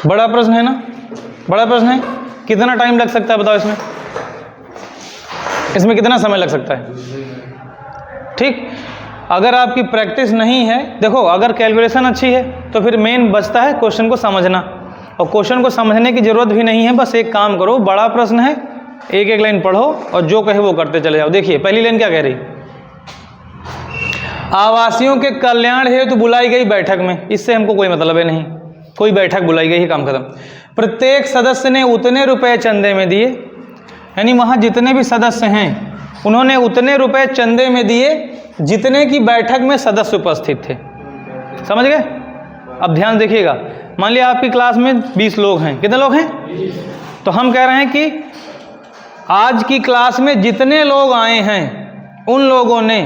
बड़ा प्रश्न है ना, बड़ा प्रश्न है। कितना टाइम लग सकता है बताओ इसमें, इसमें कितना समय लग सकता है? ठीक, अगर आपकी प्रैक्टिस नहीं है, देखो अगर कैलकुलेशन अच्छी है तो फिर मेन बचता है क्वेश्चन को समझना, और क्वेश्चन को समझने की जरूरत भी नहीं है। बस एक काम करो, बड़ा प्रश्न है, एक एक लाइन पढ़ो और जो कहे वो करते चले जाओ। देखिए पहली लाइन क्या कह रही, आवासियों के कल्याण हेतु बुलाई गई बैठक में, इससे हमको कोई मतलब है नहीं, कोई बैठक बुलाई गई है, काम खत्म। प्रत्येक सदस्य ने उतने रुपए चंदे में दिए, यानी वहाँ जितने भी सदस्य हैं उन्होंने उतने रुपए चंदे में दिए जितने की बैठक में सदस्य उपस्थित थे। समझ गए? अब ध्यान देखिएगा, मान लिया आपकी क्लास में 20 लोग हैं, कितने लोग हैं? तो हम कह रहे हैं कि आज की क्लास में जितने लोग आए हैं उन लोगों ने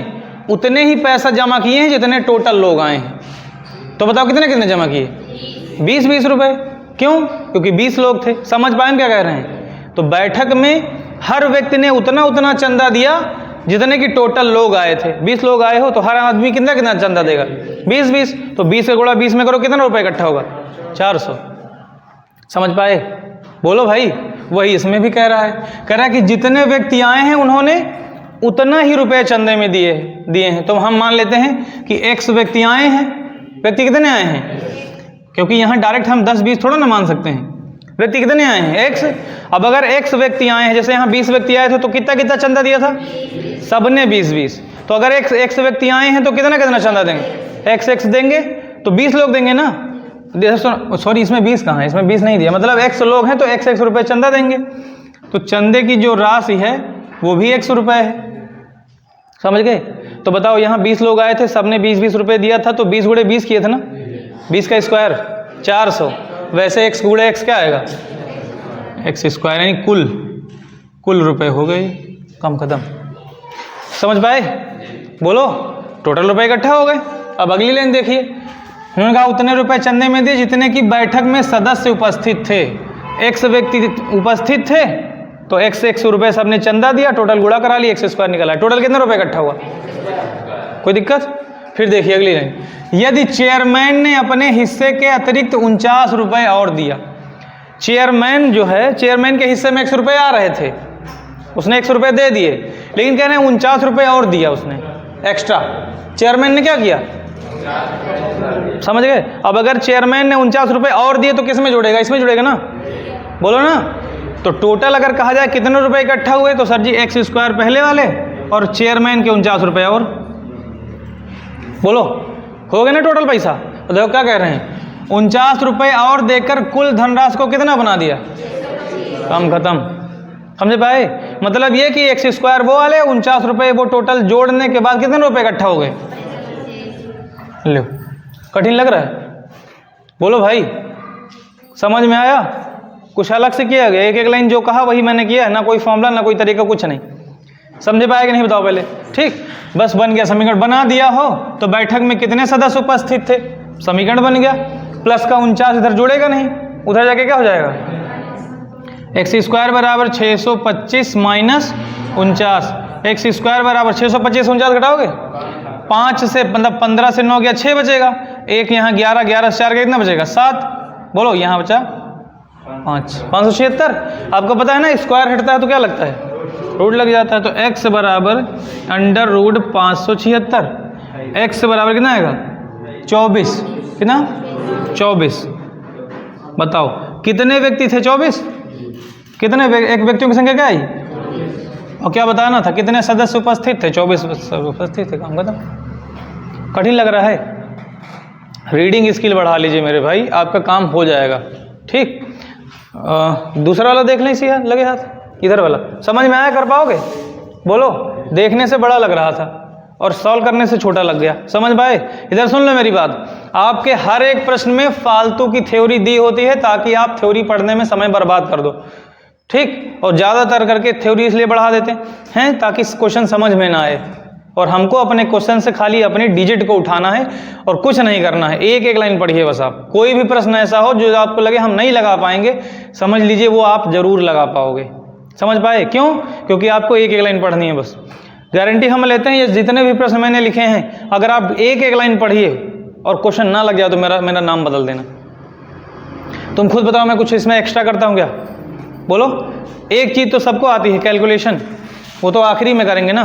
उतने ही पैसा जमा किए हैं जितने टोटल लोग आए हैं। तो बताओ कितने कितने जमा किए? 20-20 रुपए। क्यों? क्योंकि 20 लोग थे। समझ पाए हम क्या कह रहे हैं? तो बैठक में हर व्यक्ति ने उतना उतना चंदा दिया जितने की टोटल लोग आए थे। 20 लोग आए हो तो हर आदमी कितना कितना चंदा देगा? 20-20। तो 20 का गुणा 20 में करो, कितना रुपए इकट्ठा होगा? 400। समझ पाए? बोलो भाई। वही इसमें भी कह रहा है, कह रहा है कि जितने व्यक्ति आए हैं उन्होंने उतना ही रुपए चंदे में दिए हैं। तो हम मान लेते हैं कि x व्यक्ति आए हैं। व्यक्ति कितने आए हैं? क्योंकि यहाँ डायरेक्ट हम 10-20 थोड़ा ना मान सकते हैं। व्यक्ति कितने आए हैं? x। अब अगर x व्यक्ति आए हैं, जैसे यहाँ 20 व्यक्ति आए थे तो कितना कितना चंदा दिया था? सबने 20-20। तो अगर x व्यक्ति आए हैं तो कितना कितना चंदा देंगे? x देंगे तो 20 लोग देंगे ना। सॉरी, इसमें 20 कहाँ है? इसमें 20 नहीं दिया, मतलब x लोग हैं तो x रुपए चंदा देंगे। तो चंदे की जो राशि है वो भी x रुपए है। समझ गए? तो बताओ यहाँ 20 लोग आए थे, सबने 20-20 रुपए दिया था, तो 20 गुणे 20 किए थे ना, 20 का स्क्वायर 400। वैसे x गुणे x क्या आएगा? x स्क्वायर, यानी कुल रुपए हो गए, कम खत्म। समझ पाए? बोलो, टोटल रुपए इकट्ठा हो गए। अब अगली लाइन देखिए, उन्होंने कहा उतने रुपए चंदे में दिए जितने की बैठक में सदस्य उपस्थित थे। x व्यक्ति उपस्थित थे तो x रुपए सबने चंदा दिया, टोटल गुणा करा लिया, x स्क्वायर निकला। टोटल कितने रुपए इकट्ठा हुआ? कोई दिक्कत? फिर देखिए अगली लाइन, यदि चेयरमैन ने अपने हिस्से के अतिरिक्त 49 रुपए और दिया। चेयरमैन जो है, चेयरमैन के हिस्से में 100 रुपए आ रहे थे, उसने 100 रुपए दे दिए, लेकिन कह रहे हैं 49 रुपए और दिया उसने एक्स्ट्रा। चेयरमैन ने क्या किया? समझ गए? अब अगर चेयरमैन ने 49 रुपए और दिए तो किस में जोड़ेगा? इसमें जोड़ेगा ना, बोलो ना। तो टोटल अगर कहा जाए कितने रुपए इकट्ठा हुए, तो सर जी x स्क्वायर पहले वाले और चेयरमैन के 49 रुपए और। बोलो, हो गए ना टोटल पैसा? तो देखो क्या कह रहे हैं, 49 रुपए और देकर कुल धनराशि को कितना बना दिया? कम खत्म। समझ पाए? मतलब ये कि x स्क्वायर वो वाले, 49 रुपए वो टोटल जोड़ने के बाद कितने रुपए इकट्ठा हो गए? लो, कठिन लग रहा है? बोलो भाई, समझ में आया? कुछ अलग से किया गया, एक एक लाइन जो कहा वही मैंने किया है, ना कोई फॉर्मूला ना कोई तरीका, कुछ नहीं। समझ पाया कि नहीं बताओ पहले? ठीक, बस बन गया। समीकरण बना दिया हो तो बैठक में कितने सदस्य उपस्थित थे, समीकरण बन गया। प्लस का 49 इधर जुड़ेगा नहीं, उधर जाके क्या हो जाएगा? x स्क्वायर बराबर 625 माइनस 49। x स्क्वायर बराबर 625 49 घटाओगे 5 से, मतलब 15 से 9 गया 6 बचेगा, एक यहाँ 11 11 से 4 का कितना बचेगा? 7। बोलो, यहाँ बचा 5, 576। आपको पता है ना, स्क्वायर हटता है तो क्या लगता है? रूट लग जाता है। तो x बराबर अंडर रूट 576। x बराबर कितना आएगा? 24। कितना? 24। बताओ कितने व्यक्ति थे? 24। कितने एक व्यक्तियों की संख्या क्या आई? और क्या बताना था? कितने सदस्य उपस्थित थे? 24 उपस्थित थे। काम खत्म। कठिन लग रहा है? रीडिंग स्किल बढ़ा लीजिए मेरे भाई, आपका काम हो जाएगा। ठीक, दूसरा वाला देख लें, इसी लगे हाथ, इधर वाला। समझ में आया? कर पाओगे? बोलो, देखने से बड़ा लग रहा था और सॉल्व करने से छोटा लग गया। समझ पाए? इधर सुन लो मेरी बात, आपके हर एक प्रश्न में फालतू की थ्योरी दी होती है ताकि आप थ्योरी पढ़ने में समय बर्बाद कर दो। ठीक, और ज़्यादातर करके थ्योरी इसलिए बढ़ा देते हैं ताकि क्वेश्चन समझ में ना आए, और हमको अपने क्वेश्चन से खाली अपनी डिजिट को उठाना है और कुछ नहीं करना है। एक एक लाइन पढ़िए बस। आप कोई भी प्रश्न ऐसा हो जो आपको लगे हम नहीं लगा पाएंगे, समझ लीजिए वो आप जरूर लगा पाओगे। समझ पाए? क्यों? क्योंकि आपको एक एक लाइन पढ़नी है बस। गारंटी हम लेते हैं, ये जितने भी प्रश्न मैंने लिखे हैं, अगर आप एक एक लाइन पढ़िए और क्वेश्चन ना लग जाए तो मेरा नाम बदल देना। तुम खुद बताओ, मैं कुछ इसमें एक्स्ट्रा करता हूँ क्या? बोलो। एक चीज़ तो सबको आती है, कैलकुलेशन, वो तो आखिरी में करेंगे ना।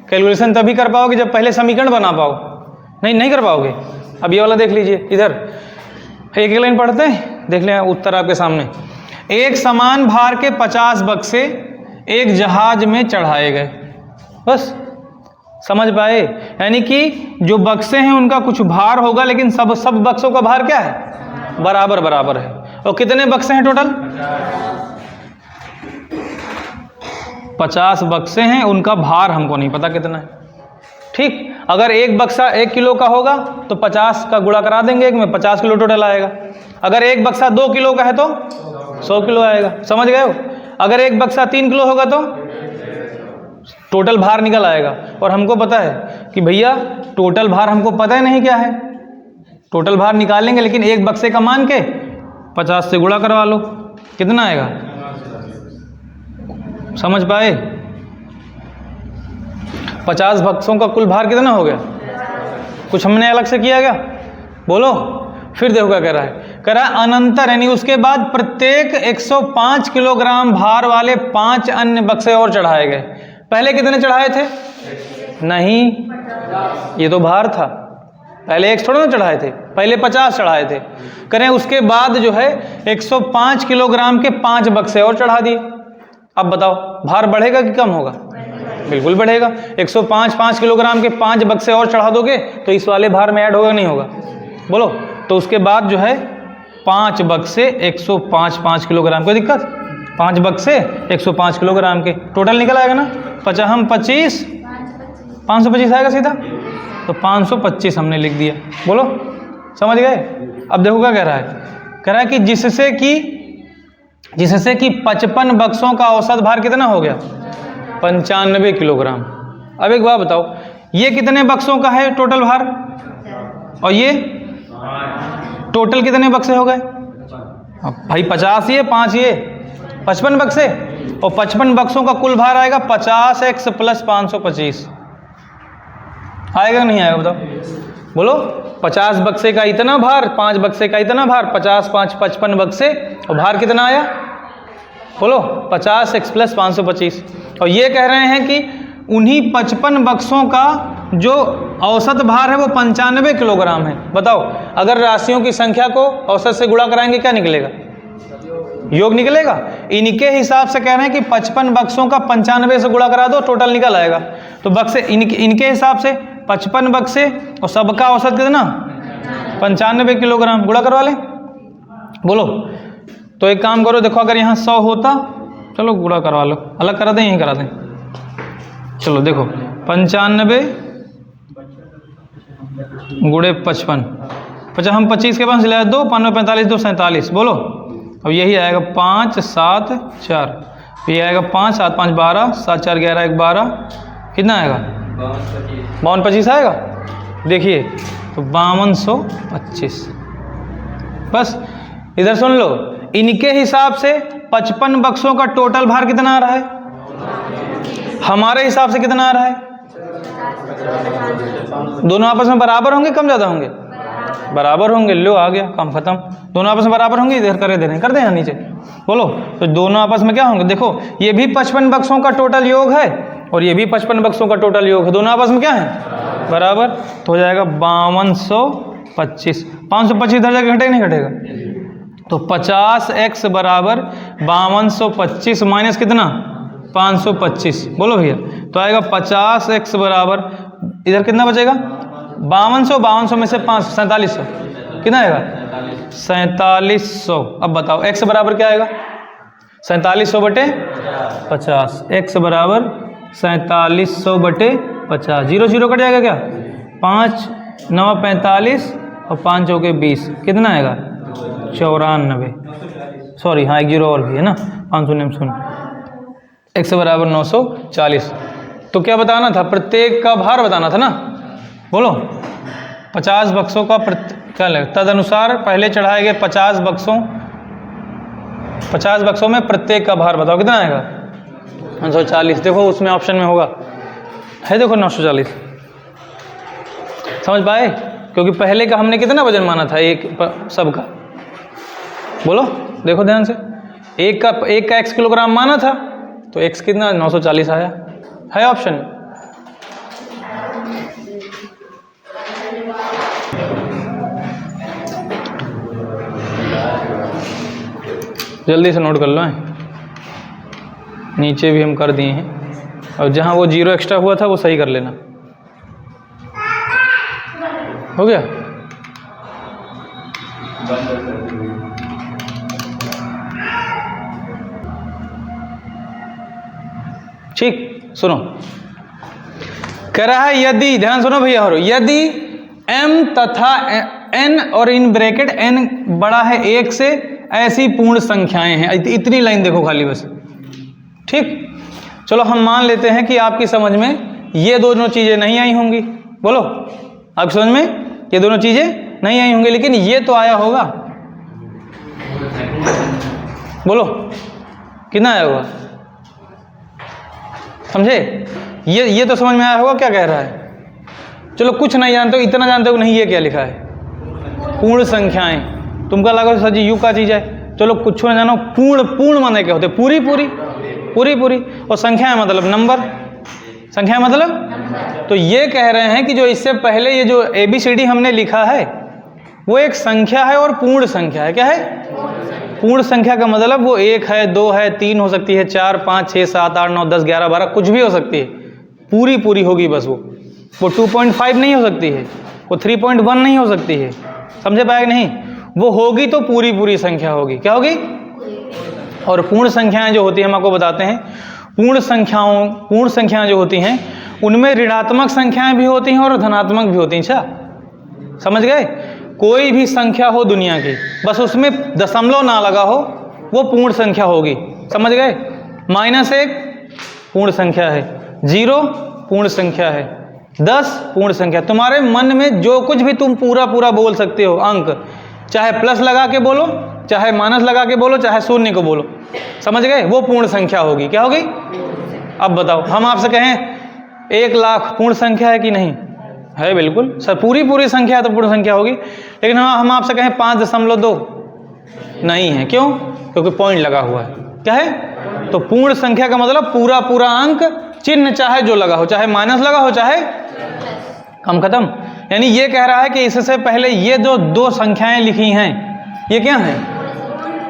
कैलकुलेशन तभी कर पाओगे जब पहले समीकरण बना पाओ, नहीं कर पाओगे। अब ये वाला देख लीजिए, इधर एक लाइन पढ़ते हैं, देख लें उत्तर आपके सामने। एक समान भार के 50 बक्से एक जहाज में चढ़ाए गए। बस समझ पाए? यानी कि जो बक्से हैं उनका कुछ भार होगा, लेकिन सब बक्सों का भार क्या है? बराबर है। और कितने बक्से हैं टोटल? 50 बक्से हैं, उनका भार हमको नहीं पता कितना है। ठीक, अगर एक बक्सा 1 किलो का होगा तो 50 का गुणा करा देंगे एक में, 50 किलो टोटल आएगा। अगर एक बक्सा 2 किलो का है तो 100 किलो आएगा। समझ गए हो? अगर एक बक्सा 3 किलो होगा तो टोटल भार निकल आएगा। और हमको पता है कि भैया टोटल भार हमको पता ही नहीं क्या है, टोटल भार निकालेंगे, लेकिन एक बक्से का मान के 50 से गुणा करवा लो, कितना आएगा? समझ पाए? 50 बक्सों का कुल भार कितना हो गया? कुछ हमने अलग से किया क्या? बोलो। फिर देखो क्या कह रहा है, कह रहा है अनंतर, यानी उसके बाद प्रत्येक 105 किलोग्राम भार वाले 5 अन्य बक्से और चढ़ाए गए। पहले कितने चढ़ाए थे? नहीं, ये तो भार था, पहले 1 थोड़ा ना चढ़ाए थे, पहले 50 चढ़ाए थे। करें उसके बाद जो है 105 किलोग्राम के 5 बक्से और चढ़ा दिए। अब बताओ भार बढ़ेगा कि कम होगा? बिल्कुल बढ़ेगा। 105 किलोग्राम के 5 बक्से और चढ़ा दोगे तो इस वाले भार में ऐड होगा नहीं होगा? बोलो। तो उसके बाद जो है 5 बक्से 105 किलोग्राम, कोई दिक्कत? 5 बक्से 105 किलोग्राम के टोटल निकल आएगा ना। 50 525 आएगा सीधा, तो 525 हमने लिख दिया। बोलो, समझ गए? अब देखो क्या कह रहा है, कह रहा है कि जिससे कि 55 बक्सों का औसत भार कितना हो गया? 95 किलोग्राम। अब एक बात बताओ, ये कितने बक्सों का है टोटल भार? और ये टोटल कितने बक्से हो गए? भाई 50 ये 5 ये 55 बक्से, और 55 बक्सों का कुल भार आएगा 50x + 525। आएगा नहीं आएगा? बताओ। बोलो। 50 बक्से का इतना भार, 5 बक्से का इतना भार, 50 5 55 बक्से, और भार कितना आया? बोलो। 50x + 525। और ये कह रहे हैं कि उन्हीं 55 बक्सों का जो औसत भार है वो 95 किलोग्राम है। बताओ, अगर राशियों की संख्या को औसत से गुणा कराएंगे क्या निकलेगा? योग निकलेगा। इनके हिसाब से कह रहे हैं कि 55 बक्सों का 95 से गुणा करा दो, टोटल निकल आएगा। तो बक्से इनके हिसाब से 55 बक्से और सबका औसत कितना? 95 किलोग्राम। गुणा करवा लें। बोलो। तो एक काम करो, देखो अगर यहाँ 100 होता, चलो गुणा करवा लो, अलग करा दें, यहीं करा दें। चलो देखो, 95 गुणे 55, हम 25 के पास ले 2, 5 45 2 47। बोलो। अब यही आएगा 5 7 4, ये आएगा 5 7 5 12, 7 4 11 1 12, कितना आएगा? 52 25 आएगा। देखिए तो 5225। बस इधर सुन लो, इनके हिसाब से 55 बक्सों का टोटल भार कितना आ रहा है? हमारे हिसाब से कितना आ रहा है? दोनों आपस में बराबर होंगे, कम ज़्यादा होंगे? बराबर होंगे। लो आ गया, काम खत्म। दोनों आपस में बराबर होंगे, इधर कर दें यहाँ नीचे। बोलो। तो दोनों आपस में क्या होंगे? देखो, ये भी 55 बक्सों का टोटल योग है और ये भी 55 बक्सों का टोटल योग है, दोनों आपस में क्या है? बराबर। तो हो जाएगा 5225। 525 इधर जाके घटेगा नहीं घटेगा? तो 50x बराबर 5225 माइनस कितना? 525। बोलो भैया। तो आएगा 50x बराबर, इधर कितना बचेगा? 5200 में से 5 4700, कितना आएगा? 4700। अब बताओ x बराबर क्या आएगा? 4700 बटे 50। x बराबर 4700 बटे 50। 0 0 कट जाएगा क्या? 5 9 45 और 5 चौके 20, कितना आएगा? 94। सॉरी, हाँ 1 0 और भी है ना, 500 x बराबर 940। तो क्या बताना था? प्रत्येक का भार बताना था ना। बोलो। 50 बक्सों का क्या लगे? तदनुसार पहले चढ़ाए गए 50 बक्सों में प्रत्येक का भार बताओ, कितना आएगा? 940। देखो उसमें ऑप्शन में होगा, है देखो 940। समझ पाए? क्योंकि पहले का हमने कितना वजन माना था एक सबका? बोलो, देखो ध्यान से, एक का x किलोग्राम माना था तो x कितना 940 आया है ऑप्शन। जल्दी से नोट कर लो, नीचे भी हम कर दिए हैं, और जहां वो 0 एक्स्ट्रा हुआ था वो सही कर लेना। हो गया? ठीक, सुनो, कह रहा है यदि, ध्यान सुनो भैया, और यदि m तथा n और इन ब्रैकेट n बड़ा है 1 से, ऐसी पूर्ण संख्याएं हैं। इतनी लाइन देखो खाली बस। ठीक, चलो हम मान लेते हैं कि आपकी समझ में ये दोनों चीजें नहीं आई होंगी। बोलो, आपकी समझ में ये दोनों चीजें नहीं आई होंगी, लेकिन ये तो आया होगा। बोलो, कितना आया होगा? समझे? ये तो समझ में आया होगा क्या कह रहा है। चलो कुछ नहीं जानते हो, इतना जानते हो नहीं, ये क्या लिखा है? पूर्ण संख्याएं। तुमका लगा सर जी यू का चीज है, चलो कुछ ना जानो। पूर्ण माने क्या होते? पूरी पूरी। और संख्या मतलब नंबर, संख्या मतलब। तो ये कह रहे हैं कि जो इससे पहले ये जो ABCD हमने लिखा है वो एक संख्या है और पूर्ण संख्या है। क्या है? पूर्ण संख्या का मतलब वो 1 है, 2 है, 3 हो सकती है, 4, 5, 6, 7, 8, 9, 10, 11, 12 कुछ भी हो सकती है। पूरी होगी बस। वो 2.5 नहीं हो सकती है, वो 3.1 नहीं हो सकती है। समझे पाए कि नहीं? वो होगी तो पूरी संख्या होगी। क्या होगी? और पूर्ण संख्याएं जो होती हैं हम आपको बताते हैं। पूर्ण संख्याएं जो होती हैं उनमें ऋणात्मक संख्याएं भी होती हैं और धनात्मक भी होती हैं। अच्छा समझ गए? कोई भी संख्या हो दुनिया की, बस उसमें दशमलव ना लगा हो, वो पूर्ण संख्या होगी। समझ गए? -1 पूर्ण संख्या है, 0 पूर्ण संख्या है, 10 पूर्ण संख्या। तुम्हारे मन में जो कुछ भी तुम पूरा बोल सकते हो अंक, चाहे प्लस लगा के बोलो, चाहे माइनस लगा के बोलो, चाहे शून्य को बोलो। समझ गए? वो पूर्ण संख्या होगी। क्या होगी? अब बताओ, हम आपसे कहें 1 लाख पूर्ण संख्या है कि नहीं है? बिल्कुल सर, पूरी संख्या तो पूर्ण संख्या होगी। लेकिन हम आपसे कहें 5.2 नहीं है। क्यों? क्योंकि पॉइंट लगा हुआ है। क्या है? तो पूर्ण संख्या का मतलब पूरा अंक, चिन्ह चाहे जो लगा हो, चाहे माइनस लगा हो, चाहे कम, खत्म। यानी ये कह रहा है कि इससे पहले ये जो 2 संख्याएं लिखी हैं, ये क्या है?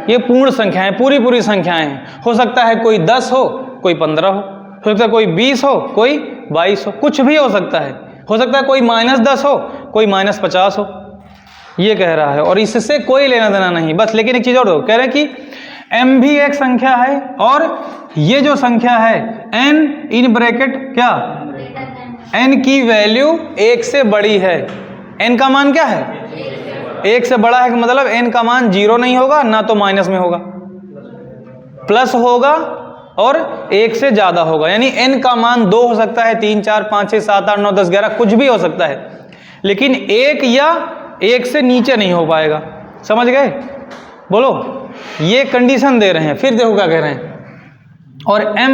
ये पूर्ण संख्याएं, पूरी संख्याएं हैं। हो सकता है कोई 10 हो, कोई 15 हो सकता है कोई 20 हो, कोई 22 हो, कुछ भी हो सकता है। हो सकता है कोई -10 हो, कोई -50 हो। ये कह रहा है, और इससे कोई लेना देना नहीं। बस लेकिन एक चीज और कह रहे हैं कि m भी एक संख्या है, और ये जो संख्या है n इन ब्रैकेट क्या, n की वैल्यू 1 से बड़ी है। n का मान क्या है? 1 से बड़ा है, मतलब n का मान 0 नहीं होगा, ना तो माइनस में होगा, प्लस होगा, और 1 से ज्यादा होगा। यानी n का मान 2 हो सकता है, 3, 4, 5, 6, 7, 8, 9, 10, 11 कुछ भी हो सकता है, लेकिन 1 या 1 से नीचे नहीं हो पाएगा। समझ गए? बोलो, ये कंडीशन दे रहे हैं। फिर देखो क्या कह रहे हैं। और m,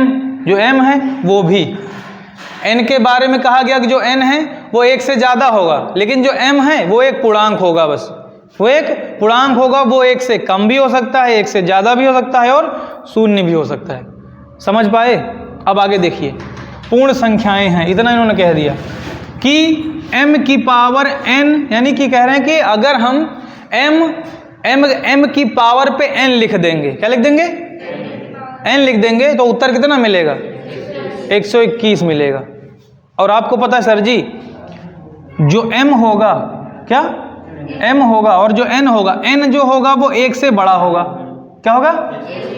जो m है वो भी n के बारे में कहा गया कि जो n है वो 1 से ज्यादा होगा, लेकिन जो m है वो एक पूर्णांक होगा। बस वो एक पूर्णांक होगा, वो 1 से कम भी हो सकता है, 1 से ज्यादा भी हो सकता है, और शून्य भी हो सकता है। समझ पाए? अब आगे देखिए, पूर्ण संख्याएं हैं, इतना इन्होंने कह दिया कि m की पावर n, यानी कि कह रहे हैं कि अगर हम m की पावर पे n लिख देंगे, क्या लिख देंगे? n लिख देंगे, तो उत्तर कितना मिलेगा? 121 मिलेगा। और आपको पता है सर जी, जो m होगा, क्या m होगा, और जो n होगा, n जो होगा वो 1 से बड़ा होगा। क्या होगा?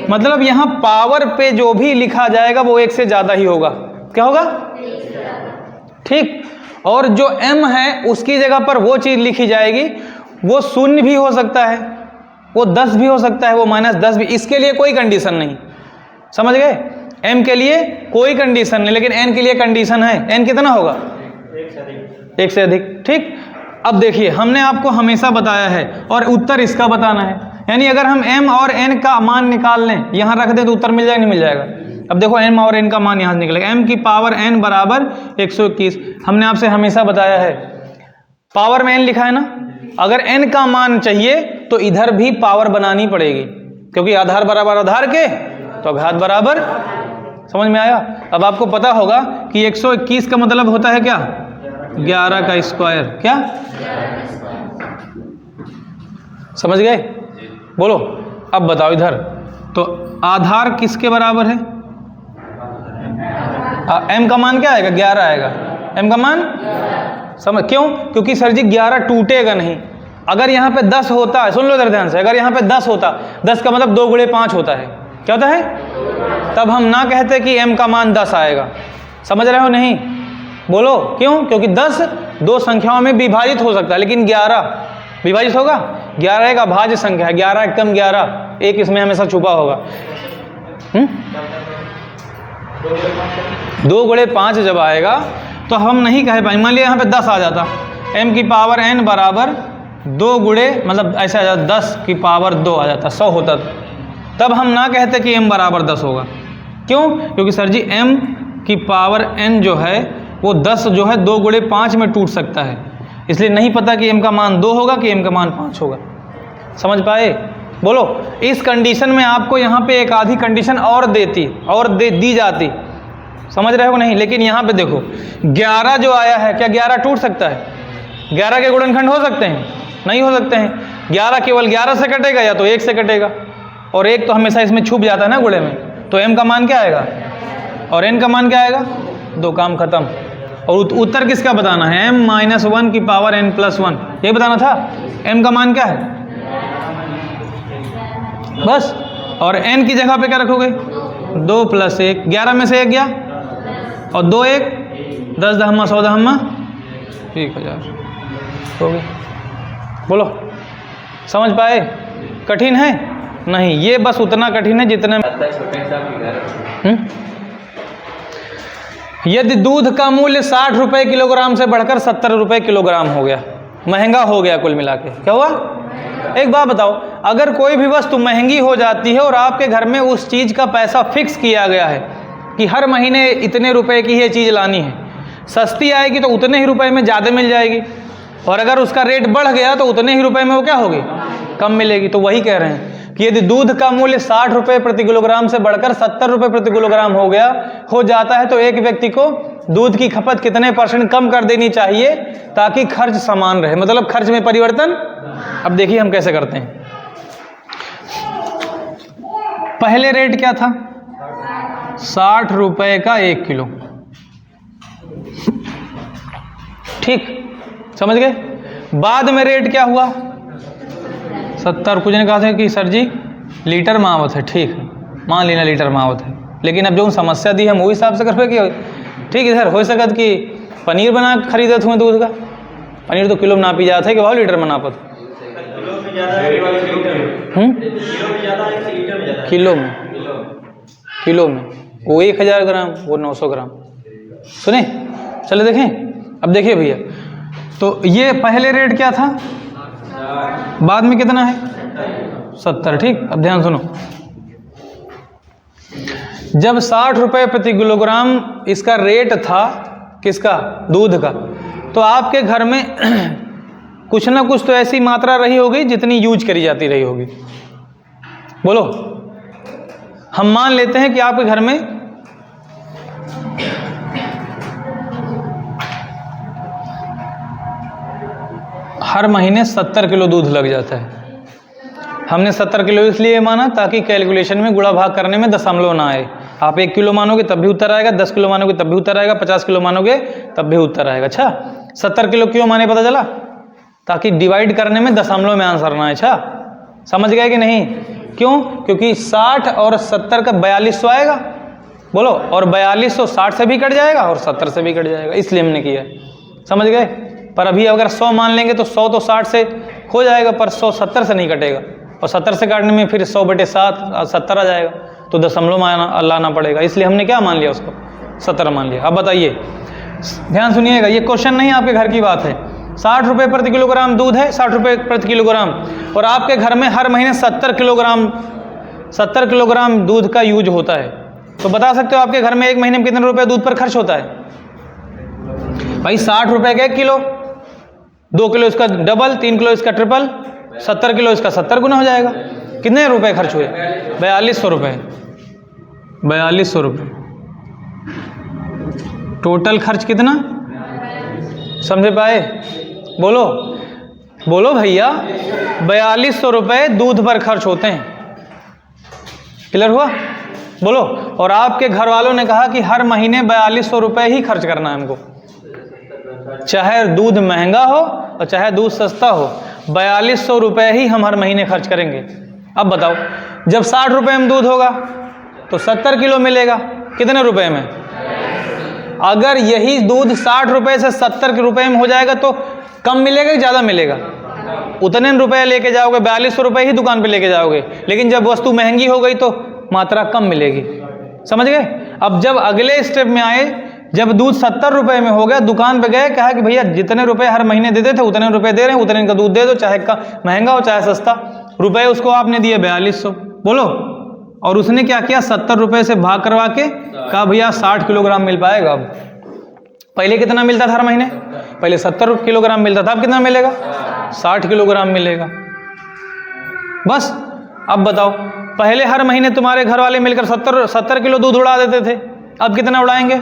मतलब यहां पावर पे जो भी लिखा जाएगा वो 1 से ज्यादा ही होगा। क्या होगा? ठीक। और जो m है उसकी जगह पर वो चीज लिखी जाएगी, वो शून्य भी हो सकता है, वो 10 भी हो सकता है, वो -10 भी। इसके लिए कोई कंडीशन नहीं। समझ गए? m के लिए कोई कंडीशन नहीं, लेकिन n के लिए कंडीशन है। n कितना होगा? 1 से अधिक। ठीक। अब देखिए, हमने आपको हमेशा बताया है, और उत्तर इसका बताना है। यानी अगर हम m और n का मान निकाल लें, यहां रख दें, तो उत्तर मिल जाएगा, नहीं मिल जाएगा? अब देखो, m और n का मान यहां से निकलेगा। m की पावर n बराबर 121। हमने आपसे हमेशा बताया है, पावर में n लिखा है ना, अगर n का मान चाहिए तो इधर भी पावर बनानी पड़ेगी, क्योंकि आधार बराबर आधार के तो घात बराबर। समझ में आया? अब आपको पता होगा कि 121 का मतलब होता है क्या? 11 का स्क्वायर। क्या समझ गए? बोलो अब बताओ इधर, तो आधार किसके बराबर है? m का मान क्या आएगा? 11 आएगा। m का मान समझ, क्यों? क्योंकि सर जी 11 टूटेगा नहीं। अगर यहाँ पे 10 होता है, सुन लो इधर ध्यान से, अगर यहाँ पे 10 होता, 10 का मतलब 2 गुणे 5 होता है। क्या होता है? तब हम ना कहते कि m का मान 10 आएगा। समझ रहे हो नहीं? बोलो क्यों? क्योंकि 10 दो संख्याओं में विभाजित हो सकता है, लेकिन 11 विभाजित होगा? 11 एक अभाज्य संख्या है, 11 एकम 11, एक इसमें हमेशा छुपा होगा। 2 गुणे 5 जब आएगा तो हम नहीं कह पाएंगे। मान लिया यहाँ पे 10 आ जाता, m की पावर n बराबर 2 गुणे, मतलब ऐसा आ जाता 10 की पावर 2 आ जाता, 100 होता, तब हम ना कहते कि m बराबर 10 होगा। क्यों? क्योंकि सर जी m की पावर n जो है वो 10 जो है 2 गुणे 5 में टूट सकता है, इसलिए नहीं पता कि m का मान 2 होगा कि m का मान 5 होगा। समझ पाए? बोलो इस कंडीशन में आपको यहाँ पे एक आधी कंडीशन और दी जाती। समझ रहे हो नहीं? लेकिन यहाँ पे देखो 11 जो आया है, क्या 11 टूट सकता है? 11 के गुणनखंड हो सकते हैं? नहीं हो सकते हैं। 11 केवल 11 से कटेगा या तो 1 से कटेगा, और 1 तो हमेशा इसमें छुप जाता है ना गुणे में, तो m का मान क्या आएगा और n का मान क्या आएगा? 2, काम खत्म। और उत्तर किसका बताना है? m-1 की पावर n+1, ये बताना था। m का मान क्या है? बस। और n की जगह पे क्या रखोगे? 2 + 1, 11 में से 1 गया और 2 1, 10 दहम्मा 100 दहम्मा 1000 हो गई। बोलो समझ पाए? कठिन है नहीं, ये बस उतना कठिन है जितने यदि दूध का मूल्य 60 रुपए किलोग्राम से बढ़कर 70 रुपए किलोग्राम हो गया, महंगा हो गया कुल मिला के, क्या हुआ? एक बात बताओ, अगर कोई भी वस्तु महंगी हो जाती है और आपके घर में उस चीज़ का पैसा फिक्स किया गया है कि हर महीने इतने रुपए की ये चीज़ लानी है, सस्ती आएगी तो उतने ही रुपए में ज़्यादा मिल जाएगी, और अगर उसका रेट बढ़ गया तो उतने ही रुपए में वो क्या होगी? कम मिलेगी। तो वही कह रहे हैं कि यदि दूध का मूल्य 60 रुपए प्रति किलोग्राम से बढ़कर 70 रुपए प्रति किलोग्राम हो जाता है तो एक व्यक्ति को दूध की खपत कितने % कम कर देनी चाहिए ताकि खर्च समान रहे, मतलब खर्च में परिवर्तन। अब देखिए हम कैसे करते हैं। पहले रेट क्या था? 60 रुपए का 1 किलो, ठीक, समझ गए? बाद में रेट क्या हुआ? 70। कुछ ने कहा था कि सर जी लीटर में आवत है, ठीक है, मान लेना लीटर में आवत है, लेकिन अब जो समस्या दी हम वो हिसाब से करवे कि ठीक है सर, हो सकत कि पनीर बना खरीदत हुए दूध का, पनीर तो किलो में नापी जाता है कि भाव लीटर में नापत? किलो में वो 1000 ग्राम, वो 900 ग्राम। सुने? चले देखें। अब देखिए भैया, तो ये पहले रेट क्या था, बाद में कितना है? 70, ठीक। अब ध्यान सुनो, जब 60 रुपए प्रति किलोग्राम इसका रेट था, किसका? दूध का, तो आपके घर में कुछ ना कुछ तो ऐसी मात्रा रही होगी जितनी यूज करी जाती रही होगी। बोलो, हम मान लेते हैं कि आपके घर में हर महीने 70 किलो दूध लग जाता है। हमने 70 किलो इसलिए माना ताकि कैलकुलेशन में गुणा भाग करने में दशमलव ना आए। आप 1 किलो मानोगे तब भी उत्तर आएगा, 10 किलो मानोगे तब भी उत्तर आएगा, 50 किलो मानोगे तब भी उत्तर आएगा। अच्छा, 70 किलो क्यों माने पता चला? ताकि डिवाइड करने में दशमलव में आंसर ना आए। अच्छा, समझ गए कि नहीं? क्यों? क्योंकि 60 और 70 का 4200 आएगा। बोलो, और 4200 60 से भी कट जाएगा और 70 से भी कट जाएगा, इसलिए हमने किया। समझ गए? पर अभी अगर 100 मान लेंगे तो 100 तो 60 से हो जाएगा, पर 100 70 से नहीं कटेगा, और 70 से काटने में फिर 100/7 70 आ जाएगा, तो दशमलव में लाना पड़ेगा। इसलिए हमने क्या मान लिया? उसको 70 मान लिया। अब बताइए, ध्यान सुनिएगा, ये क्वेश्चन नहीं आपके घर की बात है। 60 रुपये प्रति किलोग्राम दूध है, 60 रुपये प्रति किलोग्राम, और आपके घर में हर महीने 70 किलोग्राम दूध का यूज होता है। तो बता सकते हो आपके घर में एक महीने में कितने रुपए दूध पर खर्च होता है? भाई 60 रुपए का 1 किलो, 2 किलो इसका डबल, 3 किलो इसका ट्रिपल, 70 किलो, इसका 70 गुना हो जाएगा। कितने रुपए खर्च हुए? 4200 रुपये। 4200 रुपये टोटल खर्च कितना? समझे पाए? बोलो बोलो भैया, 4200 रुपये दूध पर खर्च होते हैं। क्लियर हुआ? बोलो। और आपके घर वालों ने कहा कि हर महीने 4200 रुपये ही खर्च करना है हमको, चाहे दूध महंगा हो और चाहे दूध सस्ता हो, 4200 रुपये ही हम हर महीने खर्च करेंगे। अब बताओ, जब 60 रुपये में दूध होगा तो 70 किलो मिलेगा, कितने रुपए में? अगर यही दूध 60 रुपये से 70 रुपये में हो जाएगा तो कम मिलेगा कि ज़्यादा मिलेगा? उतने रुपए लेके जाओगे, 4200 रुपये ही दुकान पे लेके जाओगे, लेकिन जब वस्तु महंगी हो गई तो मात्रा कम मिलेगी। समझ गए? अब जब अगले स्टेप में आए, जब दूध 70 रुपये में हो गया, दुकान पे गए, कहा कि भैया जितने रुपए हर महीने देते थे उतने रुपए दे रहे हैं, उतने का दूध दे दो, चाहे महंगा हो चाहे सस्ता। रुपए उसको आपने दिए 4200। बोलो। और उसने क्या किया? 70 रुपये से भाग करवा के कहा भैया 60 किलोग्राम मिल पाएगा। अब पहले कितना मिलता था हर महीने? पहले 70 किलोग्राम मिलता था, अब कितना मिलेगा? 60 किलोग्राम मिलेगा। बस। अब बताओ, पहले हर महीने तुम्हारे घर वाले मिलकर 70 किलो दूध उड़ा देते थे, अब कितना उड़ाएंगे?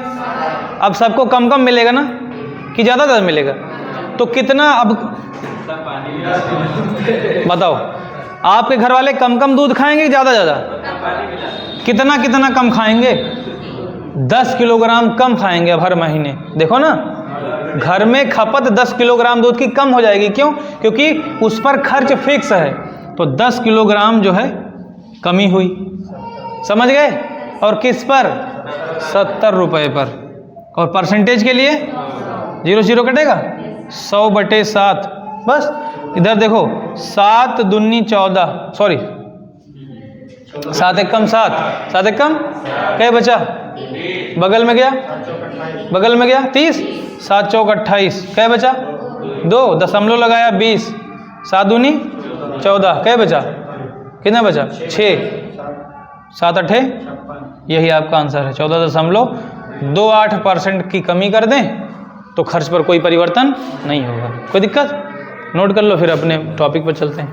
अब सबको कम कम मिलेगा ना, कि ज़्यादा ज़्यादा मिलेगा? तो कितना अब बताओ, आपके घर वाले कम कम दूध खाएंगे कि ज़्यादा ज़्यादा? कितना कितना कम खाएंगे? 10 किलोग्राम कम खाएंगे अब हर महीने। देखो ना, घर में खपत 10 किलोग्राम दूध की कम हो जाएगी। क्यों? क्योंकि उस पर खर्च फिक्स है, तो 10 किलोग्राम जो है कमी हुई। समझ गए? और किस पर? 70 रुपये पर। और परसेंटेज के लिए 0 कटेगा, 100/7। बस इधर देखो, 7 दूनी 14, सॉरी 7 एक कम 7, 7 एक कम क्या बचा? बगल में गया, बगल में गया 30, 7 चौक 28, क्या बचा? 2 दशमलव लगाया 20, 7 दूनी 14, क्या बचा? कितना बचा? 6, 7 8, यही आपका आंसर है। 14.28% की कमी कर दें तो खर्च पर कोई परिवर्तन नहीं होगा। कोई दिक्कत? नोट कर लो, फिर अपने टॉपिक पर चलते हैं।